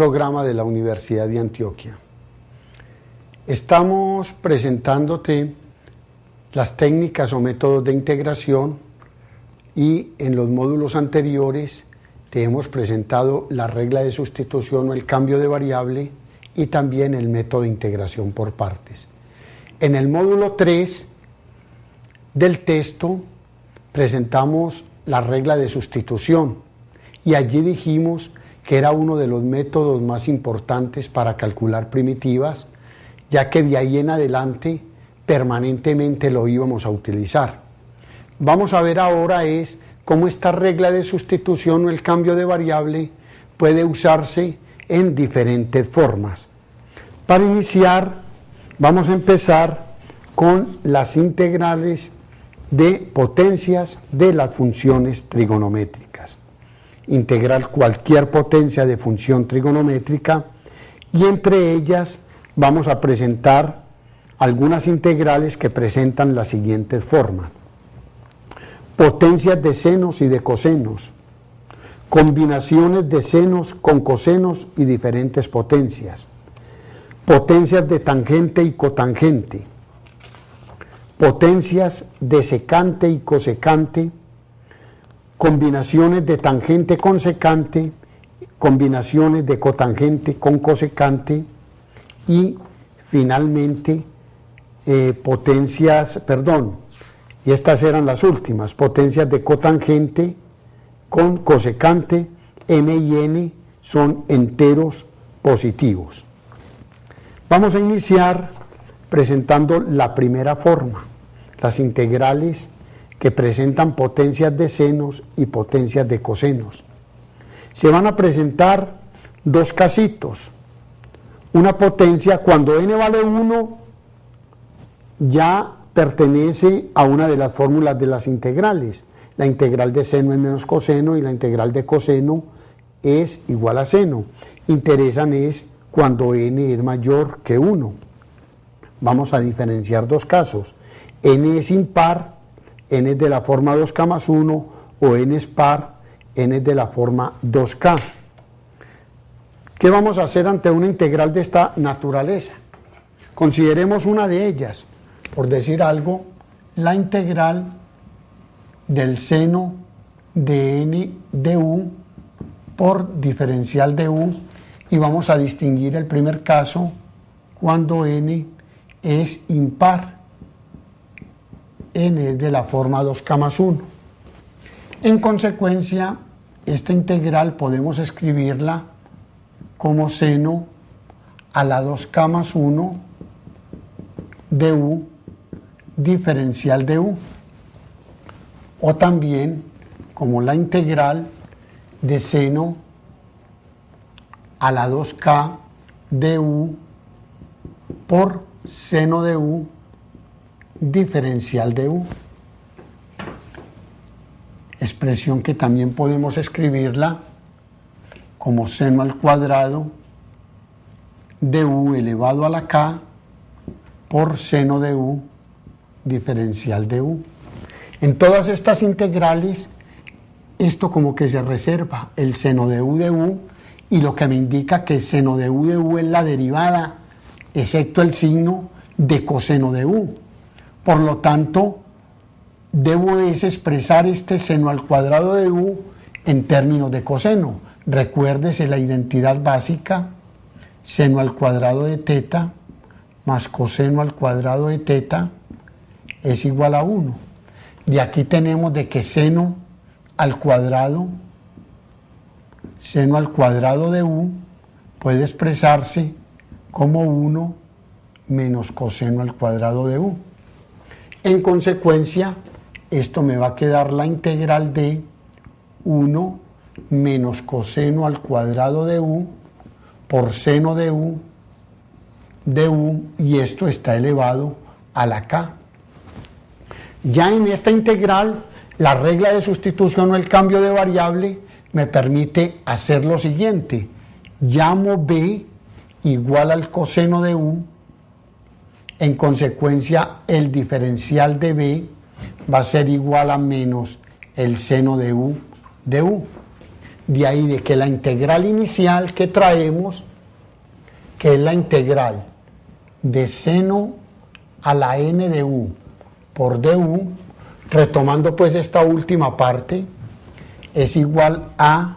programa de la Universidad de Antioquia. Estamos presentándote las técnicas o métodos de integración y en los módulos anteriores te hemos presentado la regla de sustitución o el cambio de variable y también el método de integración por partes. En el módulo 3 del texto presentamos la regla de sustitución y allí dijimos que era uno de los métodos más importantes para calcular primitivas, ya que de ahí en adelante permanentemente lo íbamos a utilizar. Vamos a ver ahora cómo esta regla de sustitución o el cambio de variable puede usarse en diferentes formas. Para iniciar, vamos a empezar con las integrales de potencias de las funciones trigonométricas. Integrar cualquier potencia de función trigonométrica y entre ellas vamos a presentar algunas integrales que presentan las siguientes formas: potencias de senos y de cosenos, combinaciones de senos con cosenos y diferentes potencias, potencias de tangente y cotangente, potencias de secante y cosecante, combinaciones de tangente con secante, combinaciones de cotangente con cosecante y finalmente y estas eran las últimas, potencias de cotangente con cosecante. M y N son enteros positivos. Vamos a iniciar presentando la primera forma, las integrales que presentan potencias de senos y potencias de cosenos. Se van a presentar dos casitos. Una potencia cuando n vale 1 ya pertenece a una de las fórmulas de las integrales. La integral de seno es menos coseno y la integral de coseno es igual a seno. Interesan es cuando n es mayor que 1. Vamos a diferenciar dos casos. N es impar, n es de la forma 2k más 1, o n es par, n es de la forma 2k. ¿Qué vamos a hacer ante una integral de esta naturaleza? Consideremos una de ellas, por decir algo, la integral del seno de n de u por diferencial de u, y vamos a distinguir el primer caso cuando n es impar, n es de la forma 2k más 1. En consecuencia, esta integral podemos escribirla como seno a la 2k más 1 de u diferencial de u, o también como la integral de seno a la 2k de u por seno de u diferencial de u, expresión que también podemos escribirla como seno al cuadrado de u elevado a la k por seno de u diferencial de u. En todas estas integrales, esto como que se reserva el seno de u, y lo que me indica que seno de u es la derivada, excepto el signo, de coseno de u. Por lo tanto, debo expresar este seno al cuadrado de u en términos de coseno. Recuérdese la identidad básica: seno al cuadrado de teta más coseno al cuadrado de teta es igual a 1. De aquí tenemos de que seno al cuadrado de u puede expresarse como 1 menos coseno al cuadrado de u. En consecuencia, esto me va a quedar la integral de 1 menos coseno al cuadrado de u por seno de u, y esto está elevado a la k. Ya en esta integral, la regla de sustitución o el cambio de variable me permite hacer lo siguiente: llamo b igual al coseno de u, en consecuencia el diferencial de b va a ser igual a menos el seno de u. De ahí de que la integral inicial que traemos, que es la integral de seno a la n de u por du, retomando pues esta última parte, es igual a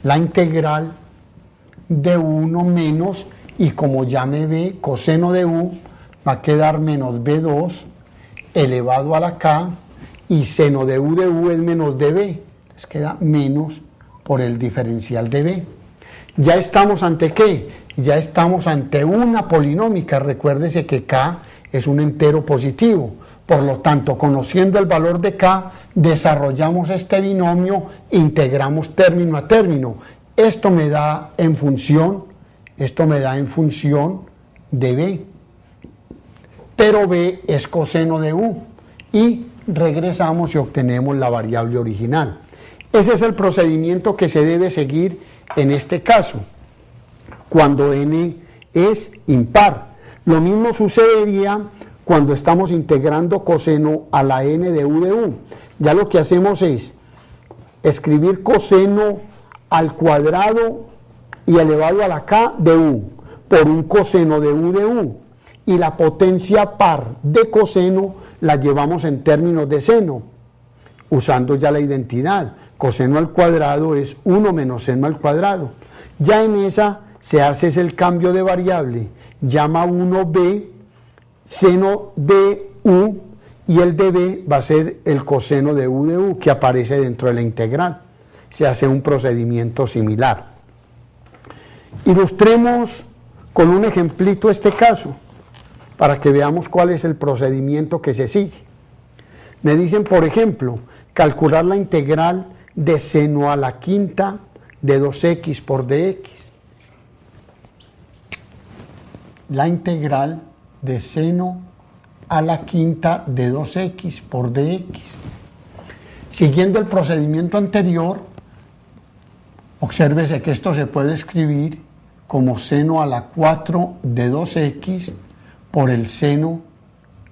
la integral de 1 menos, y como ya me ve, coseno de u va a quedar menos b2 elevado a la k, y seno de u es menos db, les queda menos por el diferencial de b. Ya estamos ante ¿qué? Ya estamos ante una polinómica. Recuérdese que k es un entero positivo, por lo tanto, conociendo el valor de k, desarrollamos este binomio, integramos término a término. Esto me da en función de b, pero b es coseno de u, y regresamos y obtenemos la variable original. Ese es el procedimiento que se debe seguir en este caso, cuando n es impar. Lo mismo sucedería cuando estamos integrando coseno a la n de u. Ya lo que hacemos es escribir coseno al cuadrado y elevado a la k de u por un coseno de u, y la potencia par de coseno la llevamos en términos de seno, usando ya la identidad. Coseno al cuadrado es 1 menos seno al cuadrado. Ya en esa se hace el cambio de variable, llama 1b seno de u, y el de b va a ser el coseno de u que aparece dentro de la integral. Se hace un procedimiento similar. Ilustremos con un ejemplito este caso, para que veamos cuál es el procedimiento que se sigue. Me dicen, por ejemplo, calcular la integral de seno a la quinta de 2x por dx. La integral de seno a la quinta de 2x por dx. Siguiendo el procedimiento anterior, obsérvese que esto se puede escribir como seno a la 4 de 2x por el seno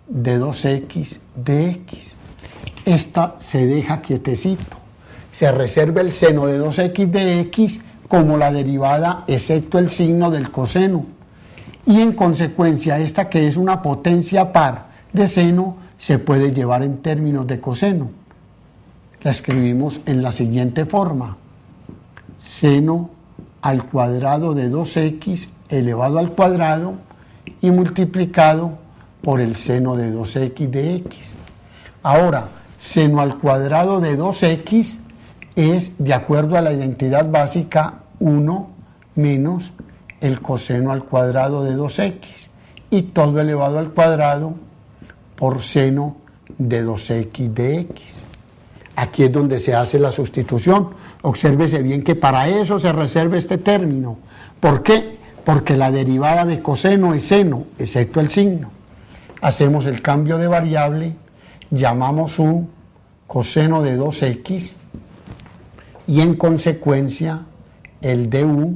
de 2x de x. Esta se deja quietecito. Se reserva el seno de 2x de x como la derivada excepto el signo del coseno. Y en consecuencia, esta que es una potencia par de seno se puede llevar en términos de coseno. La escribimos en la siguiente forma: seno al cuadrado de 2x elevado al cuadrado y multiplicado por el seno de 2x de x. Ahora, seno al cuadrado de 2x es, de acuerdo a la identidad básica, 1 menos el coseno al cuadrado de 2x, y todo elevado al cuadrado por seno de 2x de x. Aquí es donde se hace la sustitución. Obsérvese bien que para eso se reserva este término. ¿Por qué? Porque la derivada de coseno es seno, excepto el signo. Hacemos el cambio de variable, llamamos u coseno de 2x, y en consecuencia el du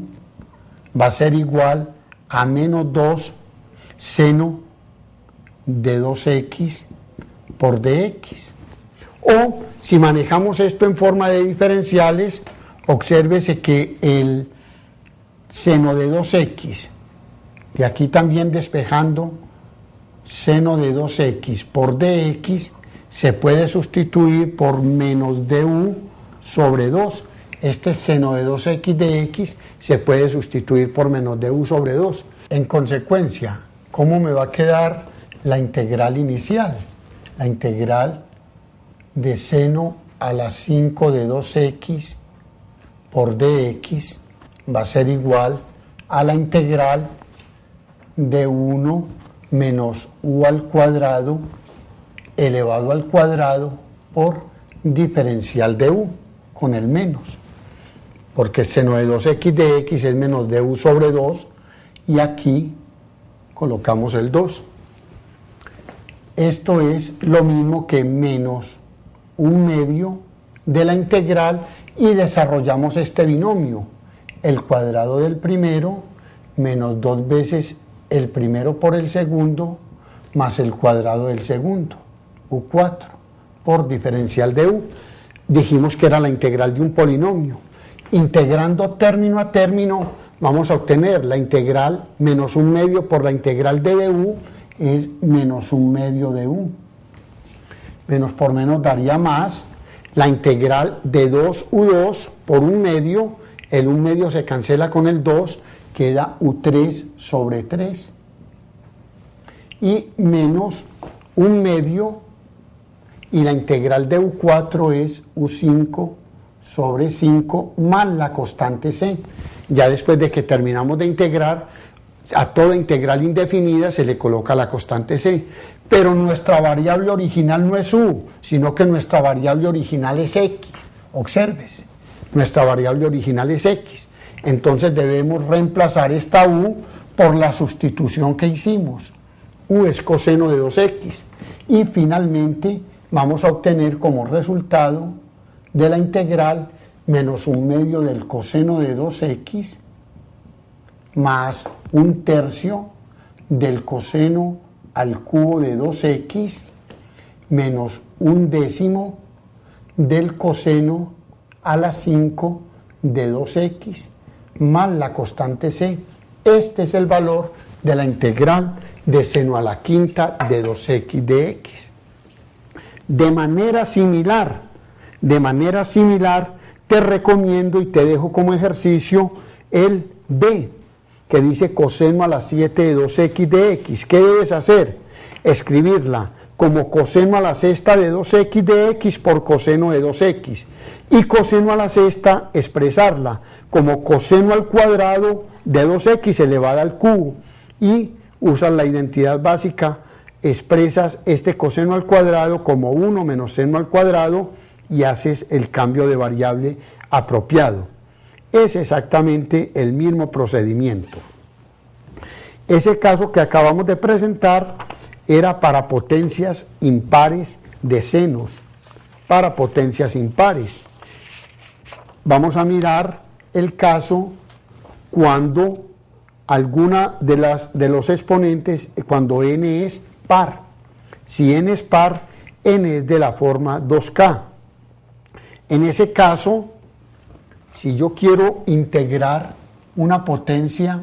va a ser igual a menos 2 seno de 2x por dx. O si manejamos esto en forma de diferenciales, obsérvese que el seno de 2x, y aquí también despejando, seno de 2x por dx se puede sustituir por menos du sobre 2. Este seno de 2x de x se puede sustituir por menos du sobre 2. En consecuencia, ¿cómo me va a quedar la integral inicial? La integral de seno a la 5 de 2x por dx va a ser igual a la integral de 1 menos u al cuadrado elevado al cuadrado por diferencial de u con el menos, porque seno de 2x de x es menos du sobre 2, y aquí colocamos el 2. Esto es lo mismo que menos 1/2 de la integral, y desarrollamos este binomio: el cuadrado del primero menos 2 veces el primero por el segundo más el cuadrado del segundo, u4, por diferencial de u. Dijimos que era la integral de un polinomio, Integrando término a término, vamos a obtener la integral menos 1/2 por la integral de du, es menos 1/2 de u. Menos por menos daría más. La integral de 2u2 por 1/2, el 1/2 se cancela con el 2, queda u3 sobre 3. Y menos 1/2, y la integral de u4 es u5 sobre 5 más la constante c. Ya después de que terminamos de integrar, a toda integral indefinida se le coloca la constante c. Pero nuestra variable original no es u, sino que nuestra variable original es x. Obsérvese, nuestra variable original es x. Entonces debemos reemplazar esta u por la sustitución que hicimos. U es coseno de 2x. Y finalmente vamos a obtener como resultado de la integral menos 1/2 del coseno de 2x más 1/3 del coseno al cubo de 2x menos 1/10 del coseno a la 5 de 2x más la constante c. Este es el valor de la integral de seno a la quinta de 2x de x. De manera similar, te recomiendo y te dejo como ejercicio el b, que dice coseno a la 7 de 2x de x. ¿Qué debes hacer? Escribirla como coseno a la sexta de 2x de x por coseno de 2x. Y coseno a la sexta, expresarla como coseno al cuadrado de 2x elevada al cubo. Y usas la identidad básica, expresas este coseno al cuadrado como 1 menos seno al cuadrado y haces el cambio de variable apropiado. Es exactamente el mismo procedimiento. Ese caso que acabamos de presentar era para potencias impares de senos, para potencias impares. Vamos a mirar el caso cuando alguna de los exponentes, cuando n es par. Si n es par, n es de la forma 2k. En ese caso, si yo quiero integrar una potencia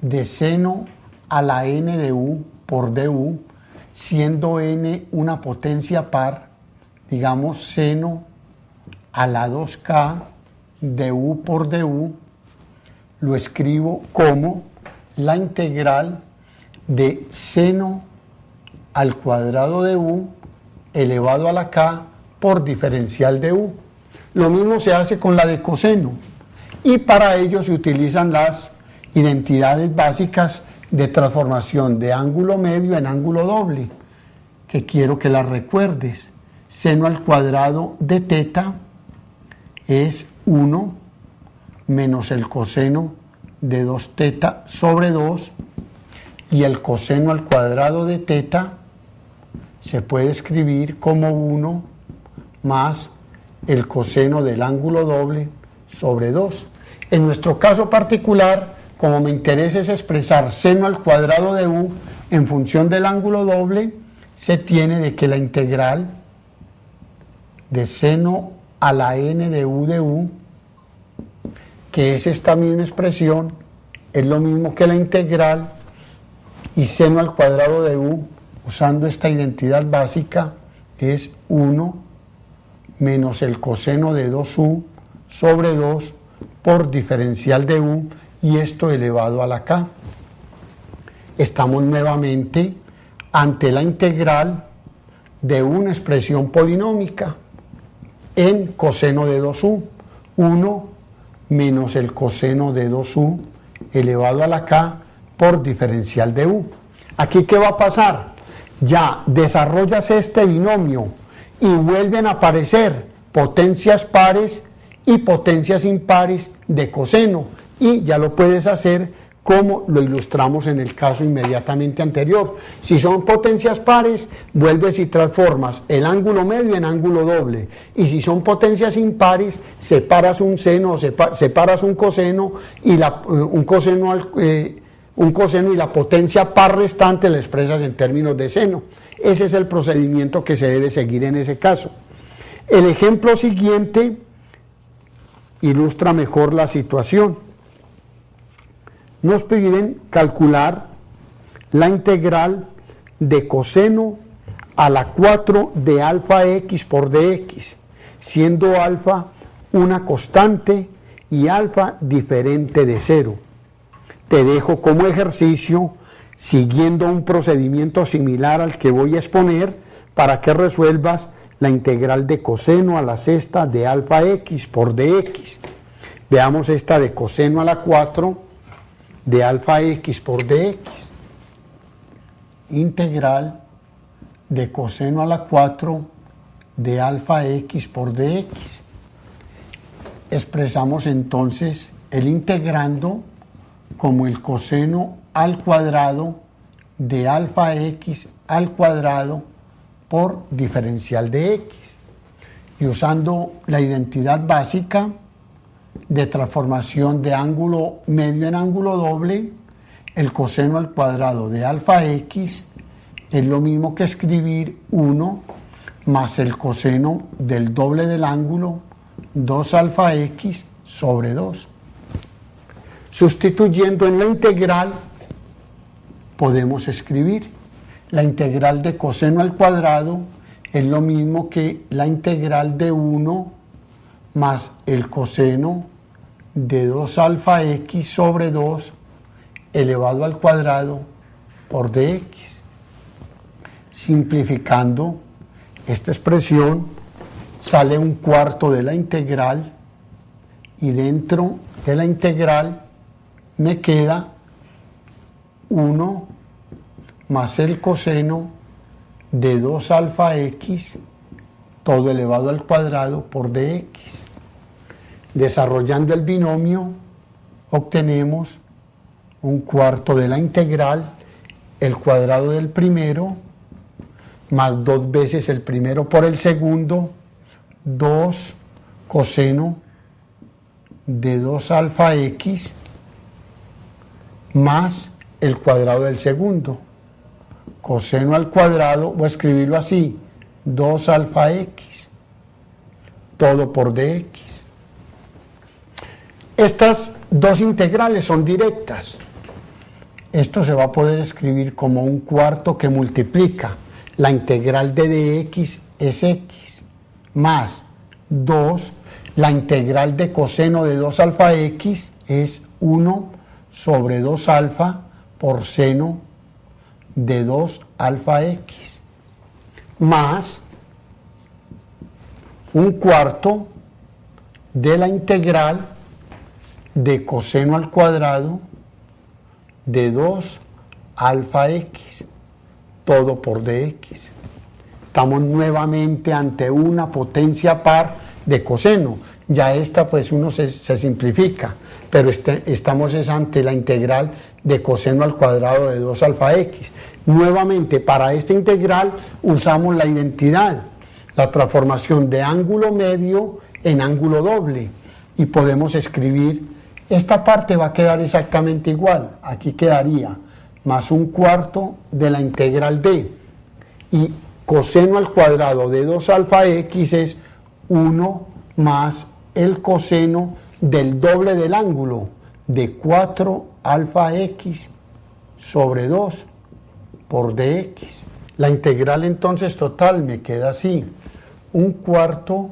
de seno a la n de u por du, siendo n una potencia par, digamos seno a la 2k de u por du, lo escribo como la integral de seno al cuadrado de u elevado a la k por diferencial de u. Lo mismo se hace con la de coseno, y para ello se utilizan las identidades básicas de transformación de ángulo medio en ángulo doble, que quiero que las recuerdes. Seno al cuadrado de teta es 1 menos el coseno de 2 teta sobre 2, y el coseno al cuadrado de teta se puede escribir como 1 más el coseno del ángulo doble sobre 2. En nuestro caso particular, como me interesa es expresar seno al cuadrado de u en función del ángulo doble, se tiene de que la integral de seno a la n de u, que es esta misma expresión, es lo mismo que la integral, y seno al cuadrado de u, usando esta identidad básica, es 1 menos el coseno de 2u sobre 2 por diferencial de u, y esto elevado a la k. Estamos nuevamente ante la integral de una expresión polinómica en coseno de 2u, 1 menos el coseno de 2u elevado a la k por diferencial de u. Aquí, ¿qué va a pasar? Ya desarrollas este binomio y vuelven a aparecer potencias pares y potencias impares de coseno, y ya lo puedes hacer como lo ilustramos en el caso inmediatamente anterior. Si son potencias pares, vuelves y transformas el ángulo medio en ángulo doble, y si son potencias impares, separas un seno, separas un coseno y un coseno y la potencia par restante la expresas en términos de seno. Ese es el procedimiento que se debe seguir en ese caso. El ejemplo siguiente ilustra mejor la situación. Nos piden calcular la integral de coseno a la 4 de alfa x por dx, siendo alfa una constante y alfa diferente de 0. Te dejo como ejercicio, siguiendo un procedimiento similar al que voy a exponer, para que resuelvas la integral de coseno a la sexta de alfa x por dx. Veamos esta de coseno a la 4 de alfa x por dx. Integral de coseno a la 4 de alfa x por dx. Expresamos entonces el integrando como el coseno al cuadrado de alfa x al cuadrado por diferencial de x. Y usando la identidad básica de transformación de ángulo medio en ángulo doble, el coseno al cuadrado de alfa x es lo mismo que escribir 1 más el coseno del doble del ángulo, 2 alfa x sobre 2. Sustituyendo en la integral, podemos escribir la integral de coseno al cuadrado es lo mismo que la integral de 1 más el coseno de 2 alfa x sobre 2 elevado al cuadrado por dx. Simplificando esta expresión, sale un cuarto de la integral, y dentro de la integral me queda 1 más el coseno de 2 alfa x todo elevado al cuadrado por dx. Desarrollando el binomio, obtenemos un cuarto de la integral, el cuadrado del primero, más 2 veces el primero por el segundo, 2 coseno de 2 alfa x más el cuadrado del segundo. Coseno al cuadrado, voy a escribirlo así, 2 alfa x, todo por dx. Estas dos integrales son directas. Esto se va a poder escribir como un cuarto que multiplica. La integral de dx es x, más 2, la integral de coseno de 2 alfa x es 1 sobre 2 alfa por seno de 2 alfa x, más un cuarto de la integral de coseno al cuadrado de 2 alfa x, todo por dx. Estamos nuevamente ante una potencia par de coseno. Ya esta pues uno se simplifica, pero estamos ante la integral de coseno al cuadrado de 2 alfa x. Nuevamente, para esta integral usamos la identidad, la transformación de ángulo medio en ángulo doble, y podemos escribir, esta parte va a quedar exactamente igual, aquí quedaría más un cuarto de la integral de, y coseno al cuadrado de 2 alfa x es 1 más el coseno del doble del ángulo de 4 alfa x sobre 2 por dx. La integral entonces total me queda así, un cuarto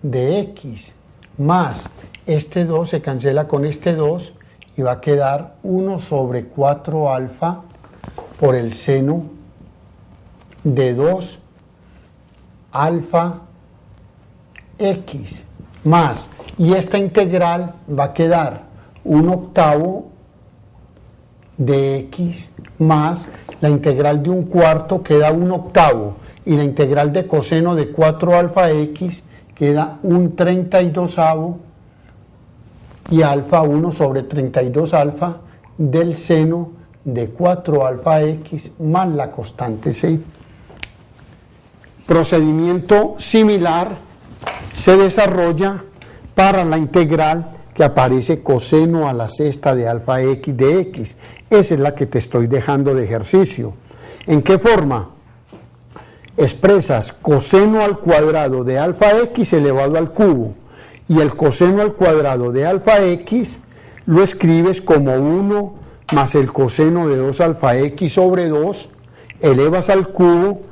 de x más este 2 se cancela con este 2 y va a quedar 1 sobre 4 alfa por el seno de 2 alfa x más, y esta integral va a quedar 1/8 de x más la integral de un cuarto queda 1/8, y la integral de coseno de 4 alfa x queda 1/32 y alfa 1 sobre 32 alfa del seno de 4 alfa x más la constante c. Procedimiento similar se desarrolla para la integral que aparece coseno a la sexta de alfa x de x. Esa es la que te estoy dejando de ejercicio. ¿En qué forma? Expresas coseno al cuadrado de alfa x elevado al cubo, Y el coseno al cuadrado de alfa x lo escribes como 1 más el coseno de 2 alfa x sobre 2, elevas al cubo,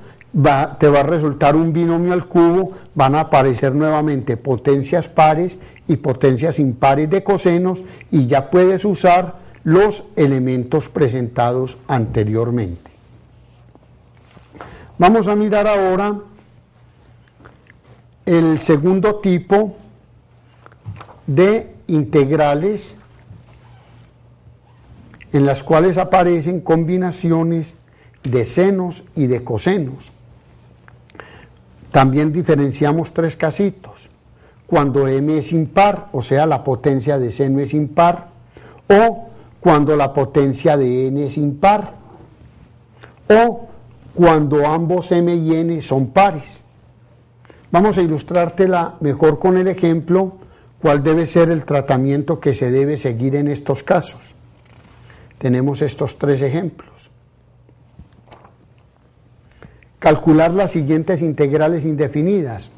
te va a resultar un binomio al cubo, van a aparecer nuevamente potencias pares y potencias impares de cosenos, y ya puedes usar los elementos presentados anteriormente. Vamos a mirar ahora el segundo tipo de integrales en las cuales aparecen combinaciones de senos y de cosenos. También diferenciamos tres casitos: cuando m es impar, o sea la potencia de seno es impar, o cuando la potencia de n es impar, o cuando ambos m y n son pares. Vamos a ilustrártela mejor con el ejemplo cuál debe ser el tratamiento que se debe seguir en estos casos. Tenemos estos tres ejemplos. Calcular las siguientes integrales indefinidas: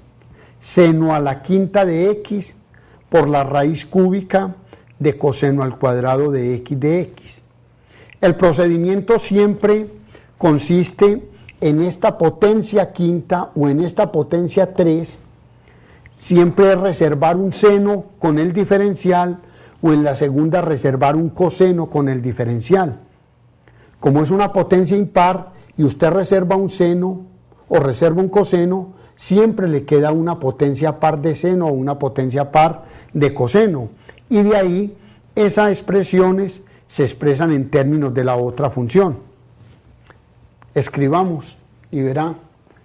seno a la quinta de x por la raíz cúbica de coseno al cuadrado de x de x. El procedimiento siempre consiste en esta potencia quinta o en esta potencia 3, siempre reservar un seno con el diferencial, o en la segunda reservar un coseno con el diferencial. Como es una potencia impar y usted reserva un seno o reserva un coseno, siempre le queda una potencia par de seno o una potencia par de coseno, y de ahí esas expresiones se expresan en términos de la otra función. Escribamos y verá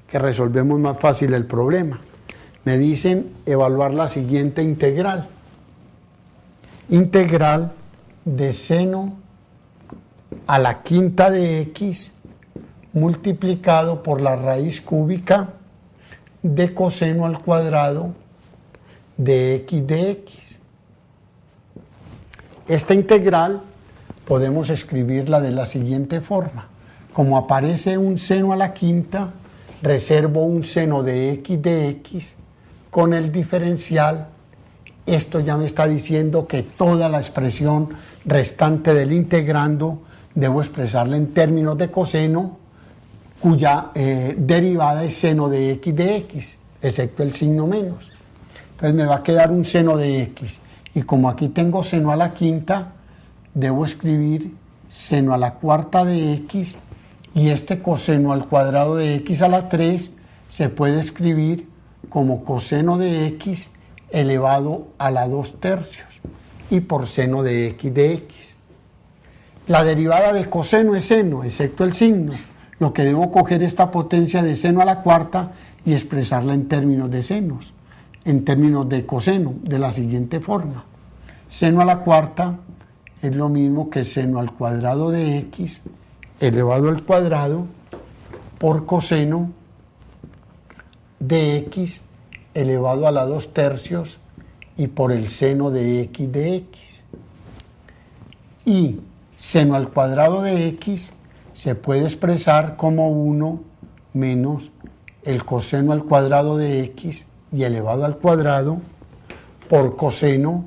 que resolvemos más fácil el problema. Me dicen evaluar la siguiente integral. Integral de seno a la quinta de x multiplicado por la raíz cúbica de coseno al cuadrado de x de x. Esta integral podemos escribirla de la siguiente forma: como aparece un seno a la quinta, reservo un seno de x con el diferencial. Esto ya me está diciendo que toda la expresión restante del integrando debo expresarla en términos de coseno, cuya derivada es seno de x, excepto el signo menos. Entonces me va a quedar un seno de x, y como aquí tengo seno a la quinta, debo escribir seno a la cuarta de x, y este coseno al cuadrado de x a la 3 se puede escribir como coseno de x elevado a la 2/3 y por seno de x. La derivada de coseno es seno, excepto el signo, lo que debo coger esta potencia de seno a la cuarta y expresarla en términos de senos, en términos de coseno, de la siguiente forma: seno a la cuarta es lo mismo que seno al cuadrado de x elevado al cuadrado por coseno de x elevado a la 2/3 y por el seno de x. Y seno al cuadrado de x se puede expresar como 1 menos el coseno al cuadrado de x y elevado al cuadrado por coseno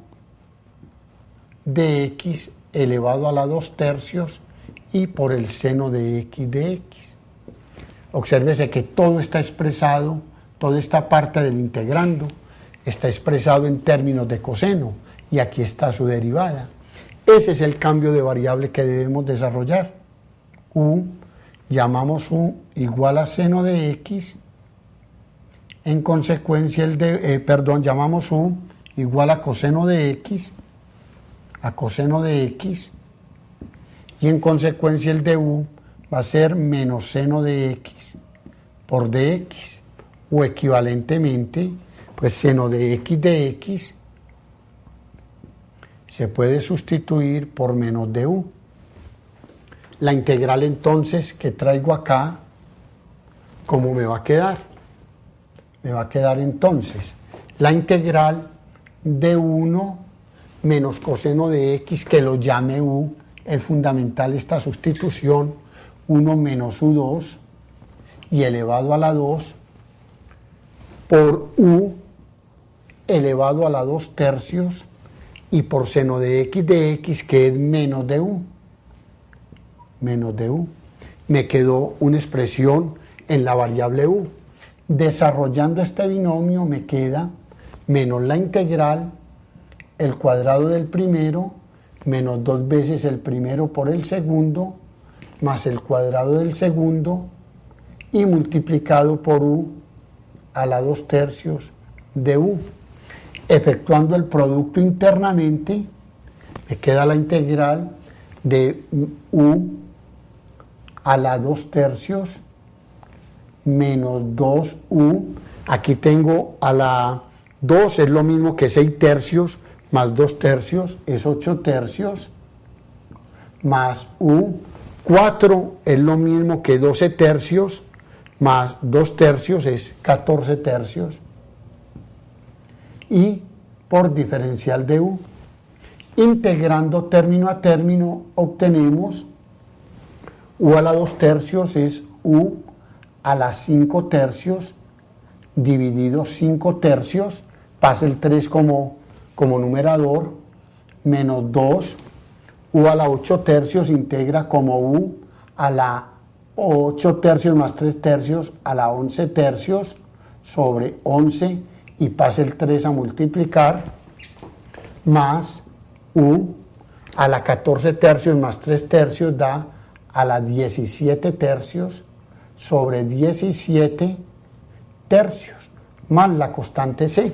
de x elevado a la 2/3 y por el seno de x. Obsérvese que todo está expresado, toda esta parte del integrando está expresado en términos de coseno, y aquí está su derivada. Ese es el cambio de variable que debemos desarrollar. Llamamos u igual a seno de x, en consecuencia llamamos u igual a coseno de x, y en consecuencia el de u va a ser menos seno de x por dx, o equivalentemente, pues seno de x se puede sustituir por menos de u. La integral entonces que traigo acá, ¿cómo me va a quedar? Me va a quedar entonces la integral de 1 menos coseno de x, que lo llame u, es fundamental esta sustitución, 1 menos u2 y elevado a la 2 por u elevado a la 2/3 y por seno de x, que es menos de u. Menos de u. Me quedó una expresión en la variable u. Desarrollando este binomio me queda menos la integral, el cuadrado del primero, menos 2 veces el primero por el segundo, más el cuadrado del segundo, y multiplicado por u a la 2/3 de u. Efectuando el producto internamente, me queda la integral de u a la 2/3 menos 2u. Aquí tengo a la 2, es lo mismo que 6/3 más 2/3 es 8/3 más u. 4 es lo mismo que 12/3 más 2/3 es 14/3. Y por diferencial de u, integrando término a término, obtenemos u a la 2/3 es u a la 5/3 dividido 5/3, pasa el 3 como numerador, menos 2, u a la 8/3 integra como u a la 8/3 más 3/3 a la 11/3 sobre 11, y pasa el 3 a multiplicar, más u a la 14/3 más 3/3 da a la 17/3 sobre 17/3 más la constante c.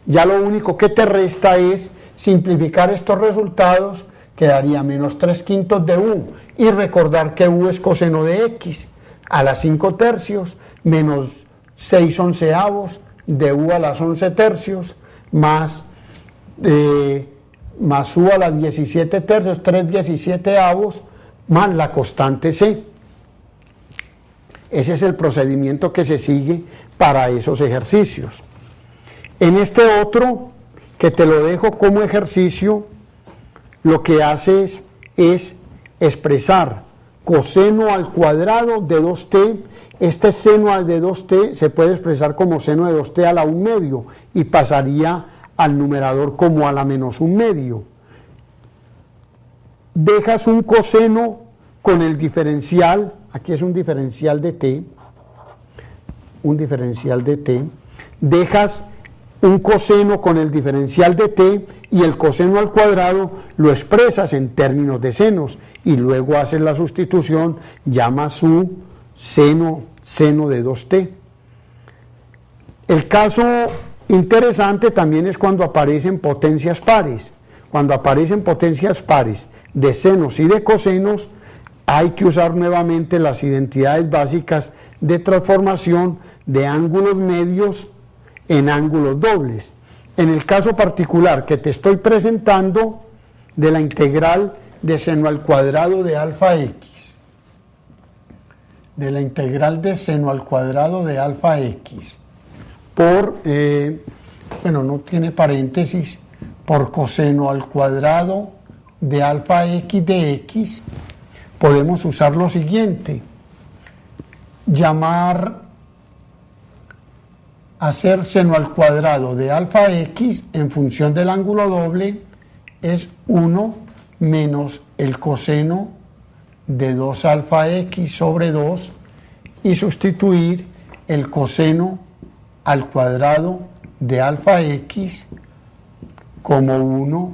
Ya lo único que te resta es simplificar estos resultados, quedaría menos 3/5 de u, y recordar que u es coseno de x, a las 5/3 menos 6/11 de u a las 11/3 más u a las 17/3, 3/17 más la constante c. Ese es el procedimiento que se sigue para esos ejercicios. En este otro, que te lo dejo como ejercicio, lo que haces es expresar coseno al cuadrado de 2t. Este seno de 2t se puede expresar como seno de 2t a la 1/2 y pasaría al numerador como a la menos 1/2. Dejas un coseno con el diferencial, aquí es un diferencial de t, dejas un coseno con el diferencial de t, y el coseno al cuadrado lo expresas en términos de senos, y luego haces la sustitución, llamas su seno de 2t. El caso interesante también es cuando aparecen potencias pares. Cuando aparecen potencias pares de senos y de cosenos, hay que usar nuevamente las identidades básicas de transformación de ángulos medios en ángulos dobles. En el caso particular que te estoy presentando, de la integral de seno al cuadrado de alfa x, por, no tiene paréntesis, por coseno al cuadrado de alfa x de x, podemos usar lo siguiente: hacer seno al cuadrado de alfa x en función del ángulo doble es 1 menos el coseno de 2 alfa x sobre 2, y sustituir el coseno al cuadrado de alfa x como 1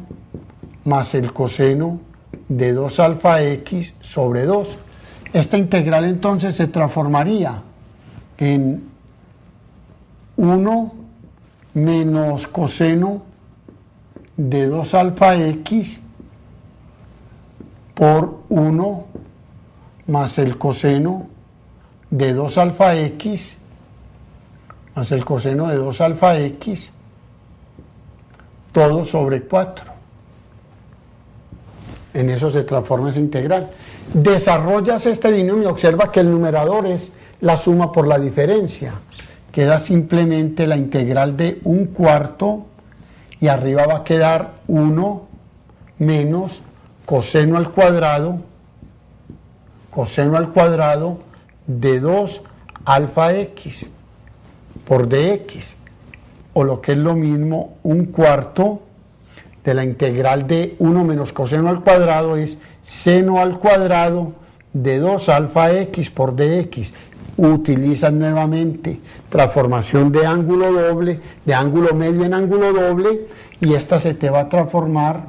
más el coseno de 2 alfa x sobre 2. Esta integral entonces se transformaría en 1 menos coseno de 2 alfa x por 1 más el coseno de 2 alfa x más el coseno de 2 alfa x todo sobre 4. En eso se transforma esa integral. Desarrollas este binomio, observa que el numerador es la suma por la diferencia. Queda simplemente la integral de 1/4, y arriba va a quedar 1 menos coseno al cuadrado de 2 alfa x por dx. o lo que es lo mismo, 1/4 de la integral de 1 menos coseno al cuadrado es seno al cuadrado de 2 alfa x por dx. Utilizas nuevamente transformación de ángulo doble, de ángulo medio en ángulo doble, y esta se te va a transformar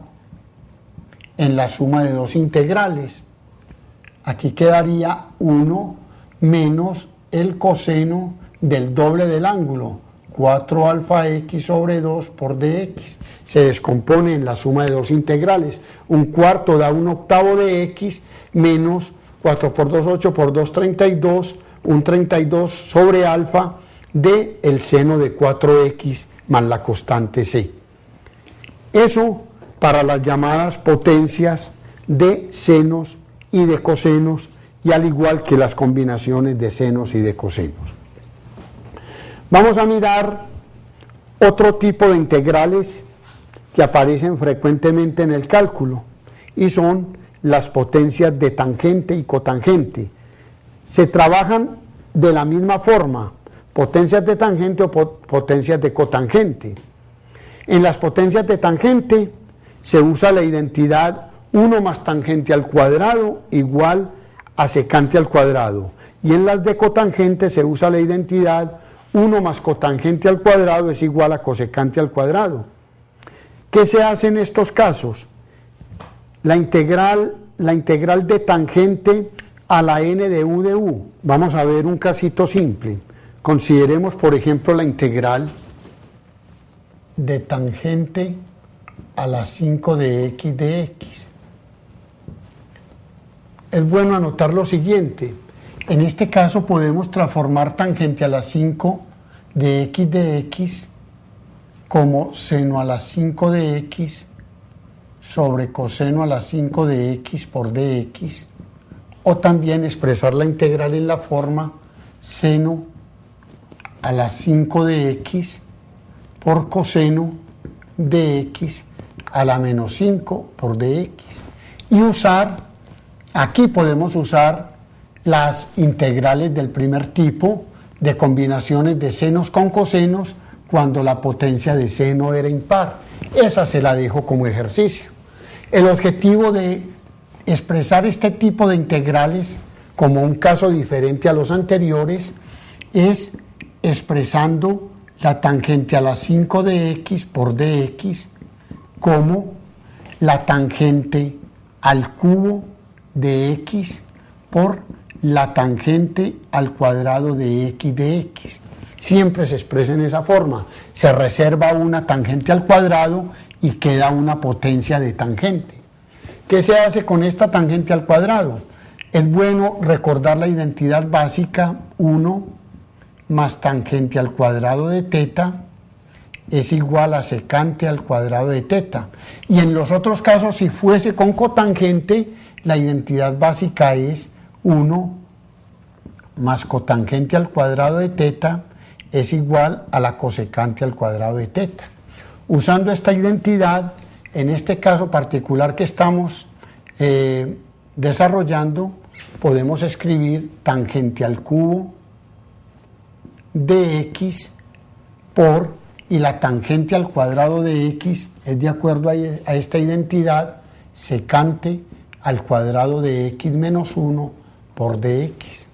en la suma de dos integrales. Aquí quedaría 1 menos el coseno del doble del ángulo, 4 alfa x sobre 2 por dx. Se descompone en la suma de dos integrales. 1/4 da 1/8 de x menos 4 por 2, 8 por 2, 32, un 32 sobre alfa de el seno de 4x más la constante c. Eso para las llamadas potencias de senos y de cosenos, y al igual que las combinaciones de senos y de cosenos. Vamos a mirar otro tipo de integrales que aparecen frecuentemente en el cálculo, y son las potencias de tangente y cotangente. Se trabajan de la misma forma, potencias de tangente o potencias de cotangente. En las potencias de tangente se usa la identidad 1 más tangente al cuadrado igual a secante al cuadrado, y en las de cotangente se usa la identidad 1 más cotangente al cuadrado es igual a cosecante al cuadrado. ¿Qué se hace en estos casos? La integral de tangente a la n de u de u. Vamos a ver un casito simple. Consideremos, por ejemplo, la integral de tangente a la 5 de x de x. Es bueno anotar lo siguiente. En este caso podemos transformar tangente a la 5 de x como seno a la 5 de x sobre coseno a la 5 de x por dx, o también expresar la integral en la forma seno a la 5 de x por coseno de x a la menos 5 por dx. Y aquí podemos usar las integrales del primer tipo de combinaciones de senos con cosenos cuando la potencia de seno era impar. Esa se la dejo como ejercicio. El objetivo de expresar este tipo de integrales como un caso diferente a los anteriores es expresando la tangente a la 5 de x por dx como la tangente al cubo de x por la tangente al cuadrado de x. Siempre se expresa en esa forma. Se reserva una tangente al cuadrado y queda una potencia de tangente. ¿Qué se hace con esta tangente al cuadrado? Es bueno recordar la identidad básica: 1 más tangente al cuadrado de teta es igual a secante al cuadrado de teta. Y en los otros casos, si fuese con cotangente, la identidad básica es 1 más cotangente al cuadrado de teta es igual a la cosecante al cuadrado de teta. Usando esta identidad, en este caso particular que estamos desarrollando, podemos escribir tangente al cubo de x por, y la tangente al cuadrado de x es, de acuerdo a esta identidad, secante al cuadrado de x menos 1 por dx.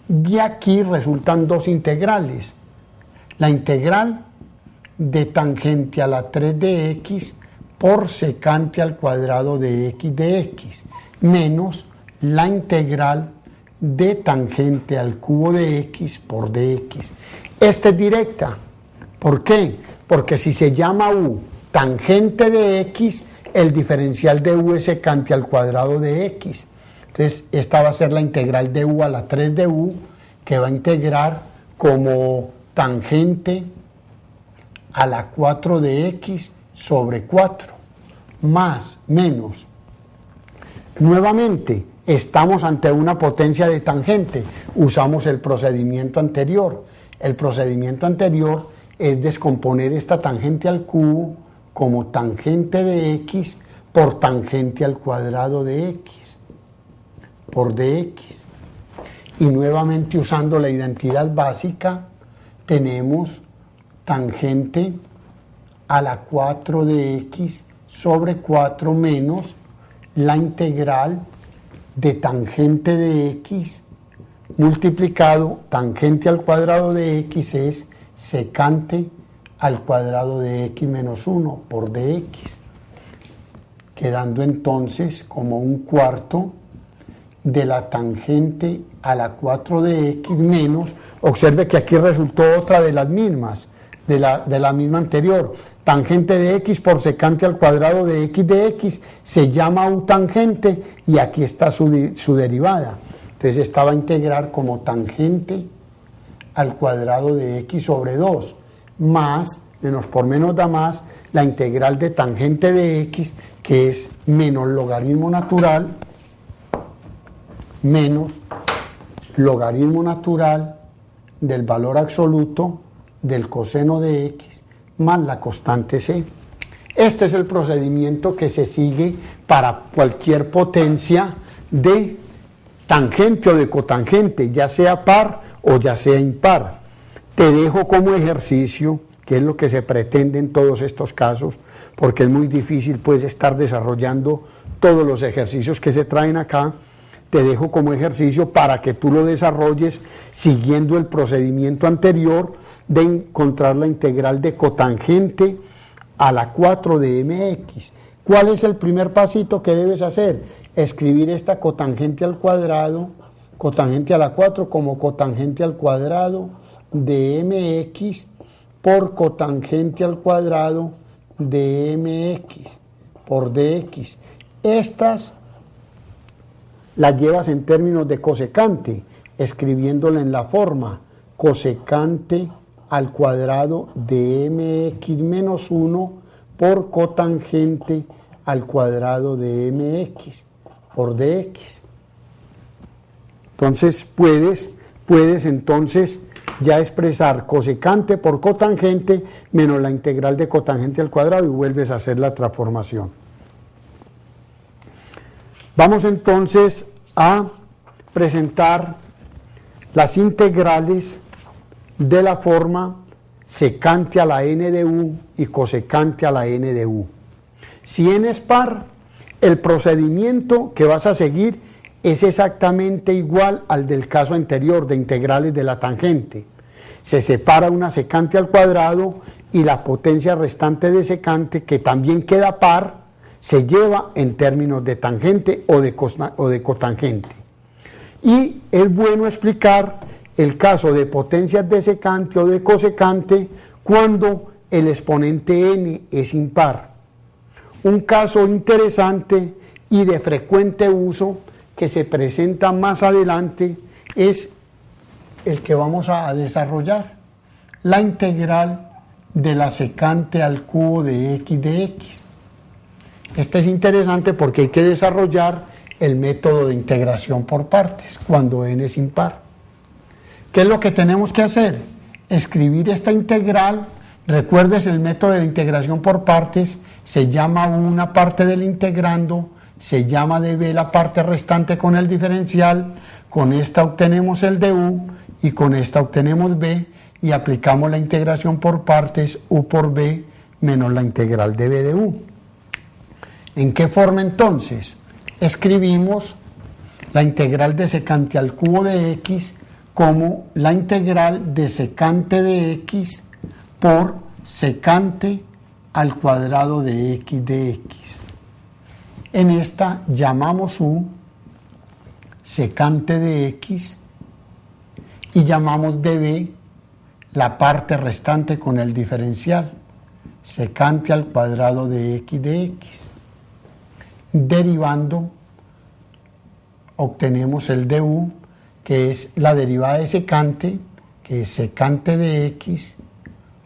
De aquí resultan dos integrales: la integral de tangente a la 3 de x por secante al cuadrado de x menos la integral de tangente al cubo de x por dx. Esta es directa. ¿Por qué? Porque si se llama u tangente de x, el diferencial de u es secante al cuadrado de x. Entonces, esta va a ser la integral de u a la 3 de u, que va a integrar como tangente a la 4 de x sobre 4, más, menos. Nuevamente, estamos ante una potencia de tangente. Usamos el procedimiento anterior. El procedimiento anterior es descomponer esta tangente al cubo como tangente de x por tangente al cuadrado de x por dx. Y nuevamente, usando la identidad básica, tenemos tangente a la 4 de x sobre 4 menos la integral de tangente de x multiplicado tangente al cuadrado de x es secante al cuadrado de x menos 1 por dx, quedando entonces como un cuarto de la tangente a la 4 de x menos, observe que aquí resultó otra de las mismas, de la misma anterior, tangente de x por secante al cuadrado de x, se llama u tangente y aquí está su derivada. Entonces esta va a integrar como tangente al cuadrado de x sobre 2, más, menos por menos da más, la integral de tangente de x, que es menos logaritmo natural, menos logaritmo natural del valor absoluto del coseno de x más la constante c. Este es el procedimiento que se sigue para cualquier potencia de tangente o de cotangente, ya sea par o ya sea impar. Te dejo como ejercicio, que es lo que se pretende en todos estos casos, porque es muy difícil pues estar desarrollando todos los ejercicios que se traen acá. Te dejo como ejercicio para que tú lo desarrolles siguiendo el procedimiento anterior de encontrar la integral de cotangente a la 4 de mx. ¿Cuál es el primer pasito que debes hacer? Escribir esta cotangente al cuadrado, cotangente a la 4 como cotangente al cuadrado de mx por cotangente al cuadrado de mx por dx. Estas las llevas en términos de cosecante, escribiéndola en la forma cosecante al cuadrado de mx menos 1 por cotangente al cuadrado de mx por dx. Entonces puedes entonces ya expresar cosecante por cotangente menos la integral de cotangente al cuadrado y vuelves a hacer la transformación. Vamos entonces a presentar las integrales de la forma secante a la n de u y cosecante a la n de u. Si n es par, el procedimiento que vas a seguir es exactamente igual al del caso anterior de integrales de la tangente. Se separa una secante al cuadrado y la potencia restante de secante, que también queda par, se lleva en términos de tangente o de cotangente. Y es bueno explicar el caso de potencias de secante o de cosecante cuando el exponente n es impar. Un caso interesante y de frecuente uso que se presenta más adelante es el que vamos a desarrollar, la integral de la secante al cubo de x de x. Este es interesante porque hay que desarrollar el método de integración por partes cuando n es impar. ¿Qué es lo que tenemos que hacer? Escribir esta integral. Recuerdes, el método de integración por partes se llama una parte del integrando, se llama db la parte restante con el diferencial, con esta obtenemos el du y con esta obtenemos b y aplicamos la integración por partes u por b menos la integral de b de u. ¿En qué forma entonces? Escribimos la integral de secante al cubo de x como la integral de secante de x por secante al cuadrado de x de x. En esta llamamos u secante de x y llamamos db la parte restante con el diferencial, secante al cuadrado de x de x. Derivando, obtenemos el du, que es la derivada de secante, que es secante de x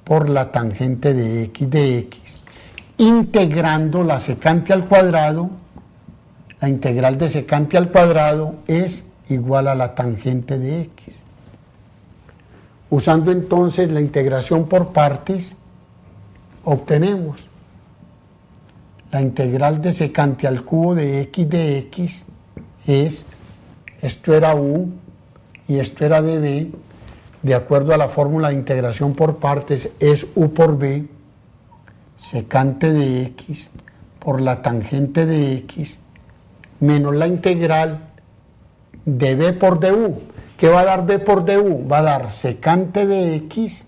por la tangente de x de x. Integrando la secante al cuadrado, la integral de secante al cuadrado es igual a la tangente de x. Usando entonces la integración por partes, obtenemos la integral de secante al cubo de x es, esto era u y esto era db, de acuerdo a la fórmula de integración por partes es u por b, secante de x por la tangente de x menos la integral de b por du. ¿Qué va a dar b por du? Va a dar secante de x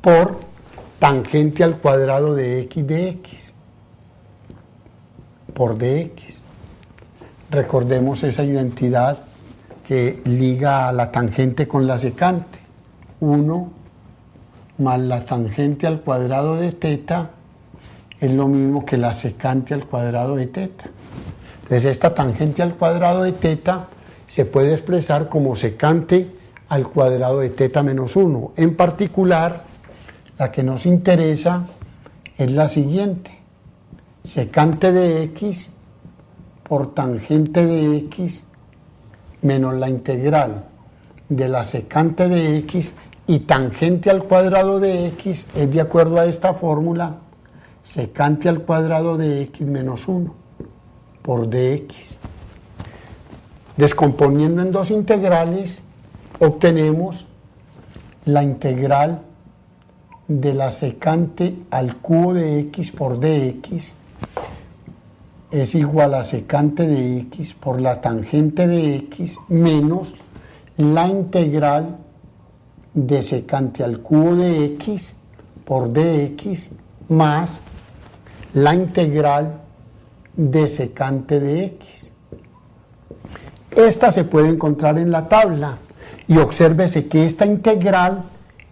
por tangente al cuadrado de x por dx. Recordemos esa identidad que liga a la tangente con la secante. 1 más la tangente al cuadrado de teta es lo mismo que la secante al cuadrado de teta. Entonces esta tangente al cuadrado de teta se puede expresar como secante al cuadrado de teta menos 1. En particular, la que nos interesa es la siguiente: secante de x por tangente de x menos la integral de la secante de x, y tangente al cuadrado de x es, de acuerdo a esta fórmula, secante al cuadrado de x menos 1 por dx. Descomponiendo en dos integrales, obtenemos la integral de la secante al cubo de x por dx es igual a secante de x por la tangente de x menos la integral de secante al cubo de x por dx más la integral de secante de x. Esta se puede encontrar en la tabla, y obsérvese que esta integral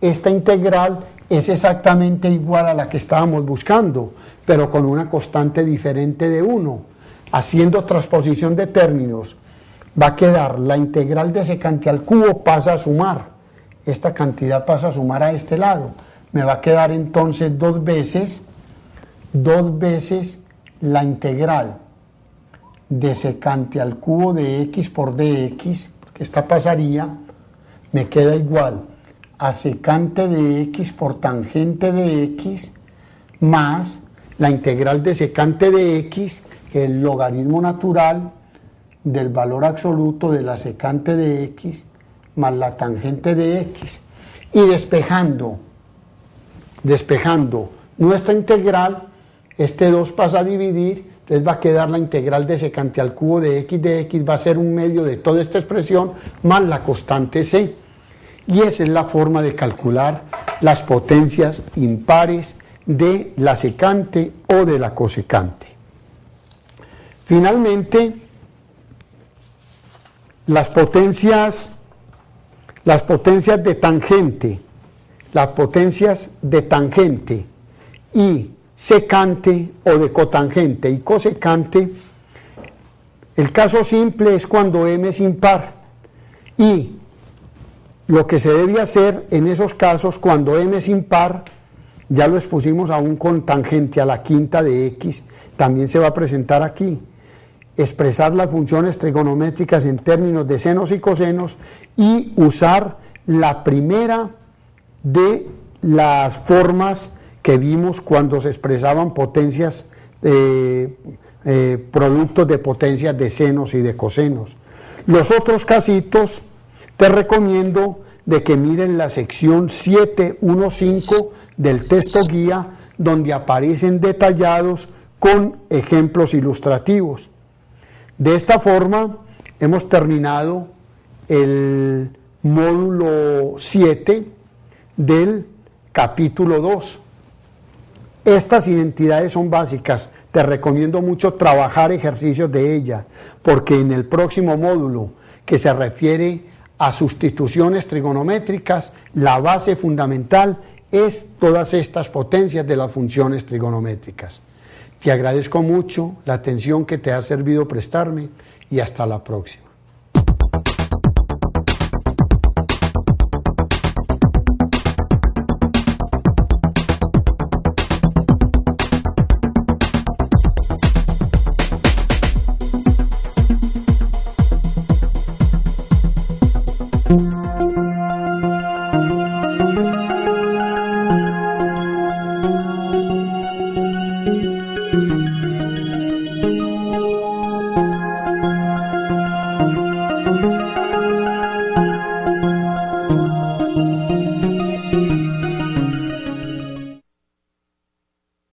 es exactamente igual a la que estábamos buscando, pero con una constante diferente de 1. Haciendo transposición de términos, va a quedar la integral de secante al cubo, pasa a sumar. Esta cantidad pasa a sumar a este lado. Me va a quedar entonces dos veces la integral de secante al cubo de x por dx, porque esta pasaría, me queda igual a secante de x por tangente de x más la integral de secante de x, que es el logaritmo natural del valor absoluto de la secante de x más la tangente de x. Y despejando nuestra integral, este 2 pasa a dividir, entonces va a quedar la integral de secante al cubo de x, va a ser un medio de toda esta expresión más la constante c. Y esa es la forma de calcular las potencias impares de la secante o de la cosecante. Finalmente, las potencias de tangente y secante, o de cotangente y cosecante, el caso simple es cuando m es impar, y lo que se debe hacer en esos casos cuando m es impar, ya lo expusimos aún con tangente a la quinta de x, también se va a presentar aquí: expresar las funciones trigonométricas en términos de senos y cosenos y usar la primera de las formas que vimos cuando se expresaban potencias, productos de potencias de senos y de cosenos. Los otros casitos te recomiendo de que miren la sección 7.1.5 del texto guía, donde aparecen detallados con ejemplos ilustrativos. De esta forma hemos terminado el módulo 7 del capítulo 2. Estas identidades son básicas, te recomiendo mucho trabajar ejercicios de ellas, porque en el próximo módulo, que se refiere a sustituciones trigonométricas, la base fundamental es todas estas potencias de las funciones trigonométricas. Te agradezco mucho la atención que te ha servido prestarme, y hasta la próxima.